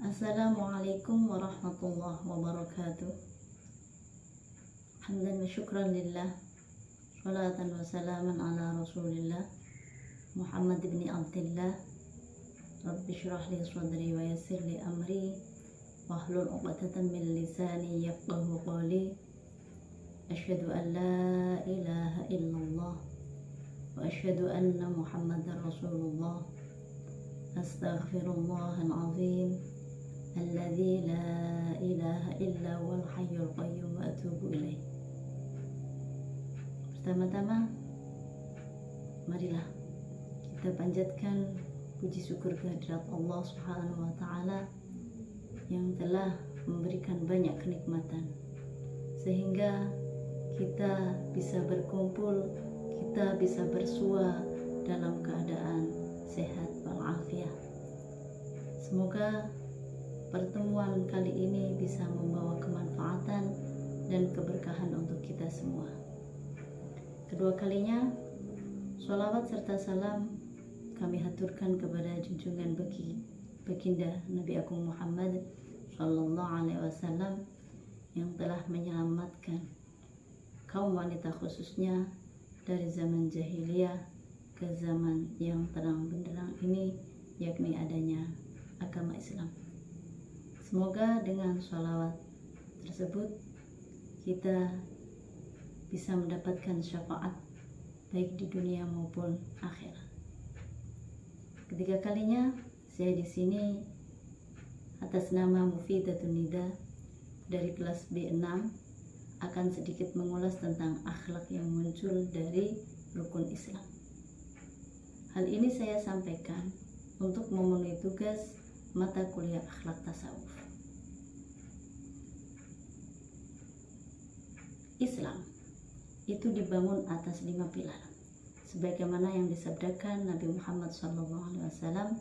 Assalamualaikum warahmatullahi wabarakatuh. Hamdan wa syukran lillah, salatan wa salaman ala rasulillah Muhammad ibn Abdillah. Rabbi syrah li sadri wa yassir li amri wahlul 'uqdatam min lisani yafqahu qawli. Asyhadu an la ilaha illallah wa asyhadu anna Muhammadar Rasulullah. Astaghfirullahal azim alladzi la ilaha illa huwal hayyul qayyum wa atubu ilaih. Pertama-tama, marilah kita panjatkan puji syukur kehadirat Allah Subhanahu wa taala yang telah memberikan banyak kenikmatan sehingga kita bisa berkumpul, kita bisa bersua dalam keadaan sehat walafiat. Semoga pertemuan kali ini bisa membawa kemanfaatan dan keberkahan untuk kita semua. Kedua kalinya, sholawat serta salam kami haturkan kepada junjungan baginda Nabi Agung Muhammad Sallallahu Alaihi Wasallam yang telah menyelamatkan kaum wanita khususnya dari zaman jahiliyah ke zaman yang terang benderang ini, yakni adanya agama Islam. Semoga dengan sholawat tersebut kita bisa mendapatkan syafaat baik di dunia maupun akhirat. Ketiga kalinya saya di sini atas nama Mufidatun Nida dari kelas B6 akan sedikit mengulas tentang akhlak yang muncul dari rukun Islam. Hal ini saya sampaikan untuk memenuhi tugas mata kuliah akhlak tasawuf. Islam itu dibangun atas 5 pilar, sebagaimana yang disabdakan Nabi Muhammad SAW,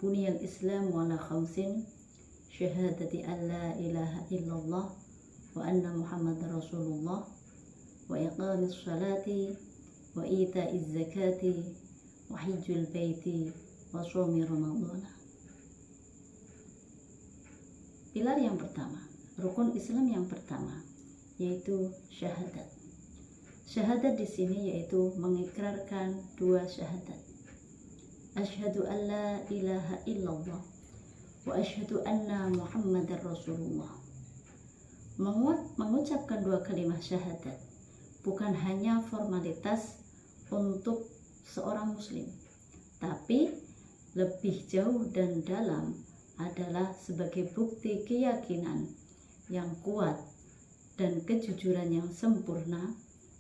Buniyal Islam ala khamsin, syahadati an la ilaha illallah wa anna Muhammadar Rasulullah, wa iqamis salati wa ita'iz zakati wa hijjul baiti wa shaumi ramadhana. Pilar yang pertama, rukun Islam yang pertama, yaitu syahadat. Syahadat di sini yaitu mengikrarkan 2 syahadat. Asyhadu an la ilaha illallah wa asyhadu anna Muhammadar Rasulullah. Mengucapkan 2 kalimat syahadat bukan hanya formalitas untuk seorang muslim, tapi lebih jauh dan dalam adalah sebagai bukti keyakinan yang kuat dan kejujuran yang sempurna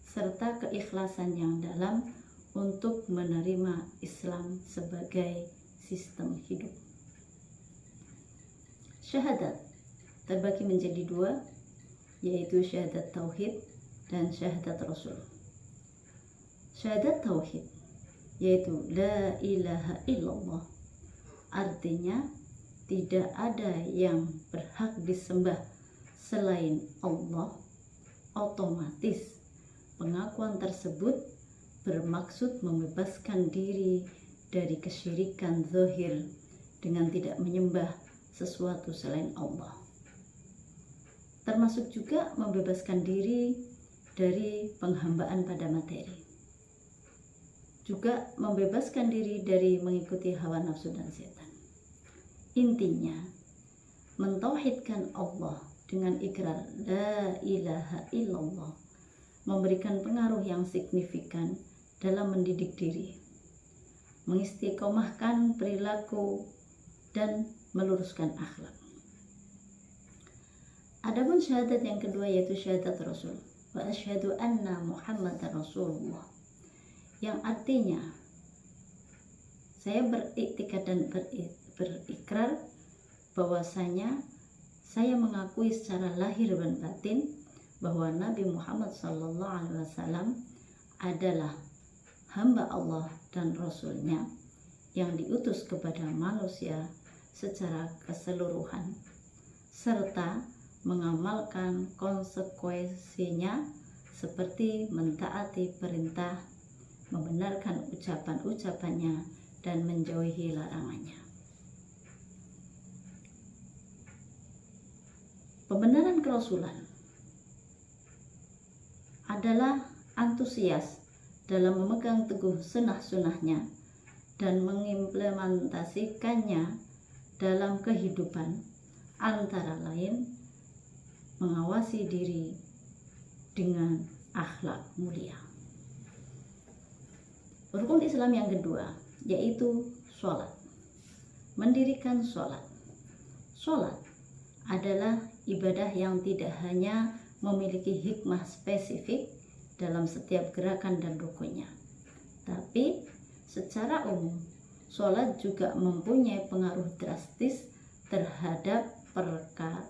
serta keikhlasan yang dalam untuk menerima Islam sebagai sistem hidup. Syahadat terbagi menjadi 2, yaitu syahadat tauhid dan syahadat rasul. Syahadat tauhid yaitu la ilaha illallah, artinya tidak ada yang berhak disembah selain Allah. Otomatis pengakuan tersebut bermaksud membebaskan diri dari kesyirikan zahir dengan tidak menyembah sesuatu selain Allah, termasuk juga membebaskan diri dari penghambaan pada materi, juga membebaskan diri dari mengikuti hawa nafsu dan setan. Intinya, mentauhidkan Allah dengan ikrar la ilaha illallah memberikan pengaruh yang signifikan dalam mendidik diri, mengistiqomahkan perilaku, dan meluruskan akhlak. Adapun syahadat yang kedua yaitu syahadat Rasul, wa asyhadu anna Muhammadar Rasulullah, yang artinya saya beriktikad dan berikrar bahwasanya saya mengakui secara lahir dan batin bahwa Nabi Muhammad SAW adalah hamba Allah dan Rasul-Nya yang diutus kepada manusia secara keseluruhan, serta mengamalkan konsekuensinya seperti mentaati perintah, membenarkan ucapan-ucapannya, dan menjauhi larangannya. kebenaran kerasulan adalah antusias dalam memegang teguh sunnah-sunnahnya dan mengimplementasikannya dalam kehidupan, antara lain mengawasi diri dengan akhlak mulia. Rukun Islam yang kedua yaitu sholat. Mendirikan sholat. Sholat adalah ibadah yang tidak hanya memiliki hikmah spesifik dalam setiap gerakan dan rukunnya, tapi secara umum sholat juga mempunyai pengaruh drastis terhadap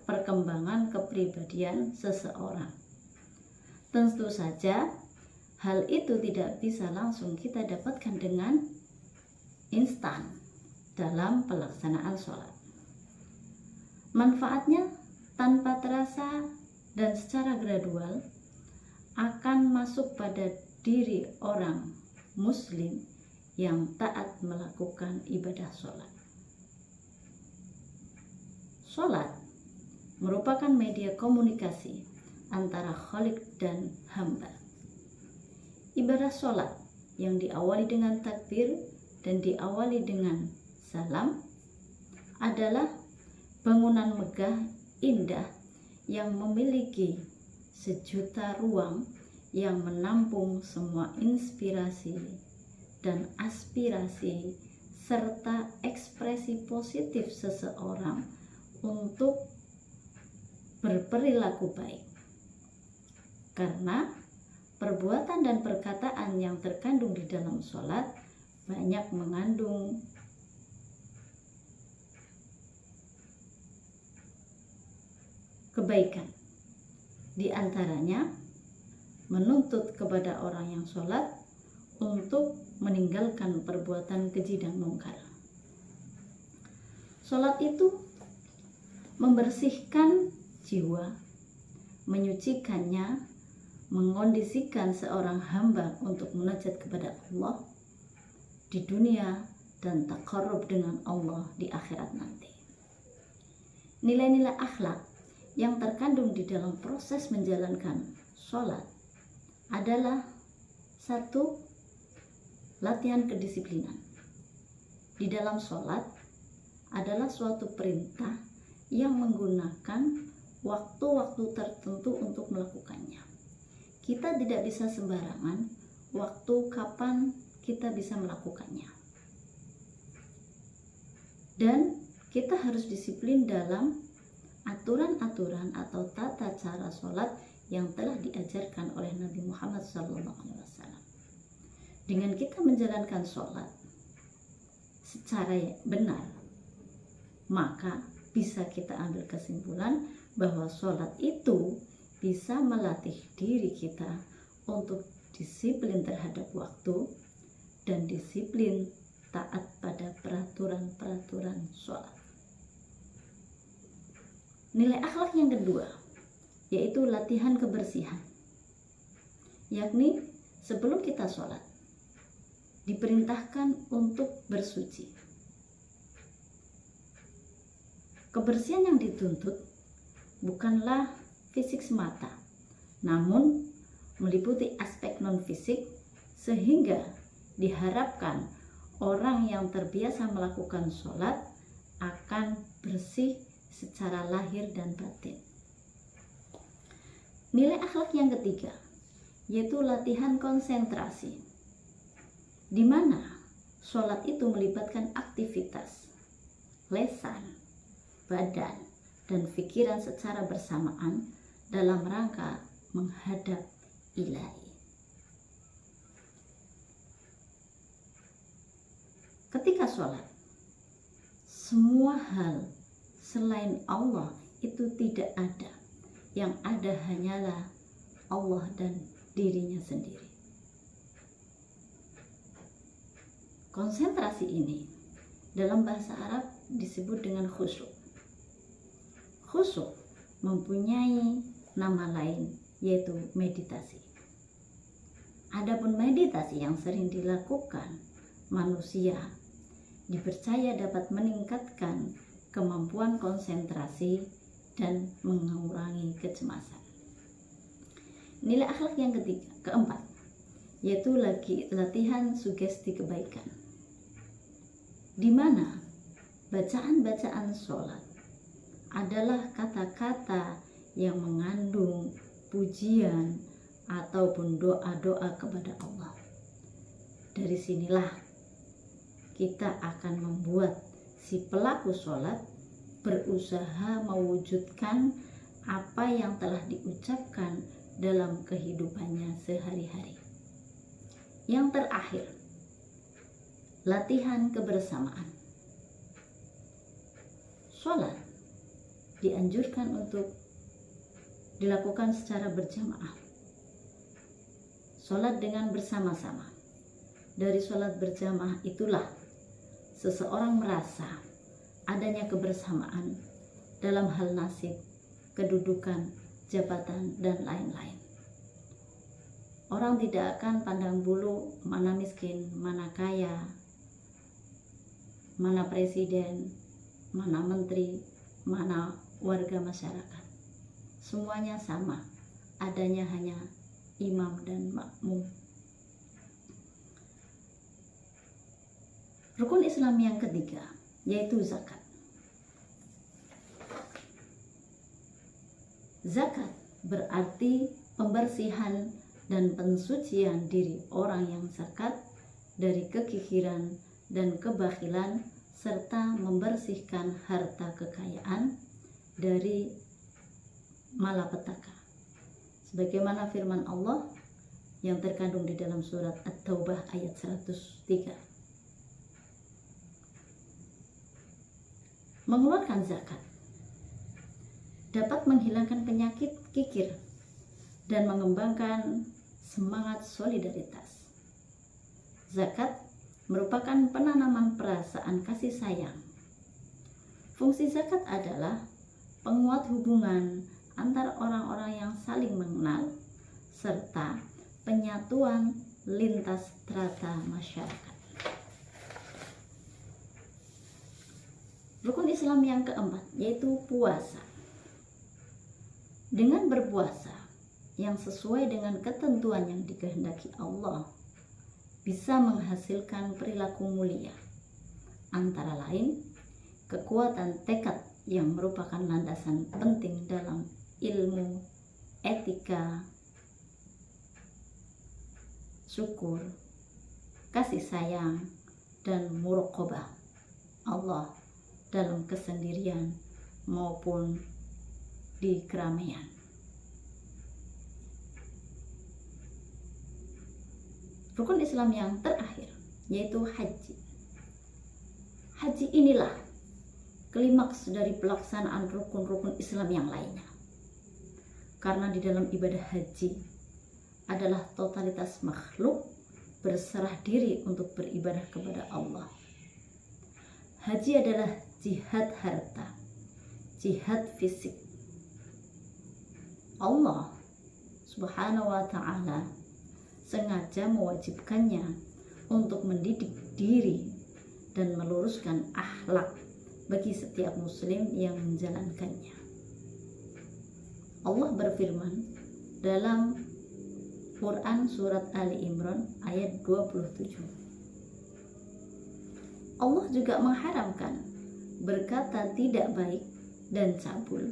perkembangan kepribadian seseorang. Tentu saja hal itu tidak bisa langsung kita dapatkan dengan instan dalam pelaksanaan sholat. Manfaatnya tanpa terasa dan secara gradual akan masuk pada diri orang muslim yang taat melakukan ibadah sholat. Sholat merupakan media komunikasi antara Khalik dan hamba. Ibadah sholat yang diawali dengan takbir dan diawali dengan salam adalah bangunan megah indah yang memiliki sejuta ruang yang menampung semua inspirasi dan aspirasi serta ekspresi positif seseorang untuk berperilaku baik. Karena perbuatan dan perkataan yang terkandung di dalam sholat banyak mengandung kebaikan. Di antaranya menuntut kepada orang yang sholat untuk meninggalkan perbuatan keji dan mungkar. Sholat itu membersihkan jiwa, menyucikannya, mengondisikan seorang hamba untuk munajat kepada Allah di dunia dan taqarrub dengan Allah di akhirat nanti. Nilai-nilai akhlak yang terkandung di dalam proses menjalankan sholat adalah satu, latihan kedisiplinan. Di dalam sholat adalah suatu perintah yang menggunakan waktu-waktu tertentu untuk melakukannya. Kita tidak bisa sembarangan waktu kapan kita bisa melakukannya. Dan kita harus disiplin dalam aturan-aturan atau tata cara sholat yang telah diajarkan oleh Nabi Muhammad SAW. Dengan kita menjalankan sholat secara benar, maka bisa kita ambil kesimpulan bahwa sholat itu bisa melatih diri kita untuk disiplin terhadap waktu dan disiplin taat pada peraturan-peraturan sholat. Nilai akhlak yang kedua yaitu latihan kebersihan, yakni sebelum kita sholat diperintahkan untuk bersuci. Kebersihan yang dituntut bukanlah fisik semata, namun meliputi aspek non-fisik, sehingga diharapkan orang yang terbiasa melakukan sholat akan bersih secara lahir dan batin. Nilai akhlak yang ketiga yaitu latihan konsentrasi, di mana sholat itu melibatkan aktivitas lisan, badan, dan pikiran secara bersamaan dalam rangka menghadap Ilahi. Ketika sholat, semua hal selain Allah itu tidak ada. Yang ada hanyalah Allah dan dirinya sendiri. Konsentrasi ini dalam bahasa Arab disebut dengan khusyuk. Khusyuk mempunyai nama lain yaitu meditasi. Adapun meditasi yang sering dilakukan manusia dipercaya dapat meningkatkan kemampuan konsentrasi dan mengurangi kecemasan. Nilai akhlak yang keempat, yaitu latihan sugesti kebaikan, di mana bacaan-bacaan sholat adalah kata-kata yang mengandung pujian ataupun doa-doa kepada Allah. Dari sinilah kita akan membuat si pelaku sholat berusaha mewujudkan apa yang telah diucapkan dalam kehidupannya sehari-hari. Yang terakhir, latihan kebersamaan. Sholat dianjurkan untuk dilakukan secara berjamaah. Sholat dengan bersama-sama. Dari sholat berjamaah itulah seseorang merasa adanya kebersamaan dalam hal nasib, kedudukan, jabatan, dan lain-lain. Orang tidak akan pandang bulu mana miskin, mana kaya, mana presiden, mana menteri, mana warga masyarakat. Semuanya sama, adanya hanya imam dan makmum. Rukun Islam yang ketiga, yaitu zakat. Zakat berarti pembersihan dan pensucian diri orang yang zakat dari kekikiran dan kebakhilan, serta membersihkan harta kekayaan dari malapetaka. Sebagaimana firman Allah yang terkandung di dalam surat At-Taubah ayat 103. Mengeluarkan zakat dapat menghilangkan penyakit kikir dan mengembangkan semangat solidaritas. Zakat merupakan penanaman perasaan kasih sayang. Fungsi zakat adalah penguat hubungan antar orang-orang yang saling mengenal serta penyatuan lintas strata masyarakat. Rukun Islam yang keempat, yaitu puasa. Dengan berpuasa yang sesuai dengan ketentuan yang dikehendaki Allah, bisa menghasilkan perilaku mulia, antara lain kekuatan tekad yang merupakan landasan penting dalam ilmu, etika, syukur, kasih sayang, dan muraqabah Allah dalam kesendirian maupun di keramaian. Rukun Islam yang terakhir, yaitu haji. Haji inilah klimaks dari pelaksanaan rukun-rukun Islam yang lainnya. Karena di dalam ibadah haji adalah totalitas makhluk berserah diri untuk beribadah kepada Allah. Haji adalah jihad harta, jihad fisik. Allah Subhanahu wa ta'ala sengaja mewajibkannya untuk mendidik diri dan meluruskan akhlak bagi setiap muslim yang menjalankannya. Allah berfirman dalam Quran surat Ali Imran ayat 27. Allah juga mengharamkan berkata tidak baik dan cabul,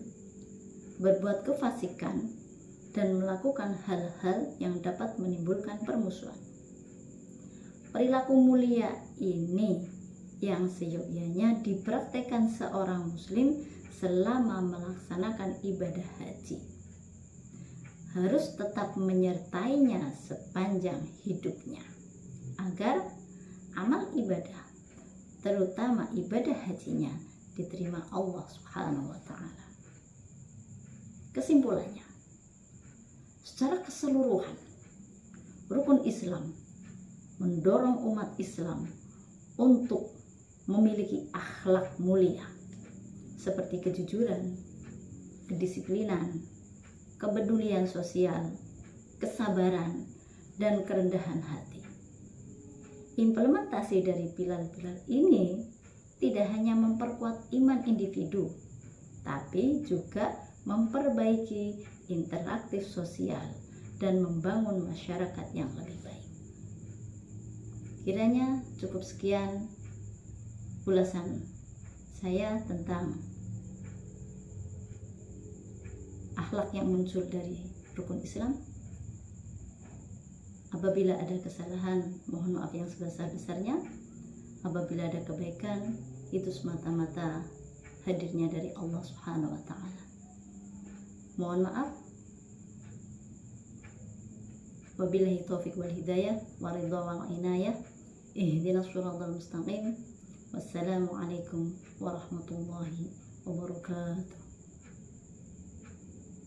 berbuat kefasikan, dan melakukan hal-hal yang dapat menimbulkan permusuhan. Perilaku mulia ini yang seyogyanya dipraktekkan seorang muslim selama melaksanakan ibadah haji, harus tetap menyertainya sepanjang hidupnya, agar amal ibadah, terutama ibadah hajinya, diterima Allah Subhanahu wa ta'ala. Kesimpulannya, secara keseluruhan, rukun Islam mendorong umat Islam untuk memiliki akhlak mulia seperti kejujuran, kedisiplinan, kepedulian sosial, kesabaran, dan kerendahan hati. Implementasi dari pilar-pilar ini tidak hanya memperkuat iman individu, tapi juga memperbaiki interaktif sosial dan membangun masyarakat yang lebih baik. Kiranya cukup sekian ulasan saya tentang akhlak yang muncul dari rukun Islam. Apabila ada kesalahan, mohon maaf yang sebesar-besarnya. Apabila ada kebaikan, itu semata-mata hadirnya dari Allah Subhanahu wa Ta'ala. Mohon maaf. Wabillahi taufiq wal hidayah wa ridha wal inayah. Ihdinas siratal mustaqim. Wassalamualaikum warahmatullahi wabarakatuh.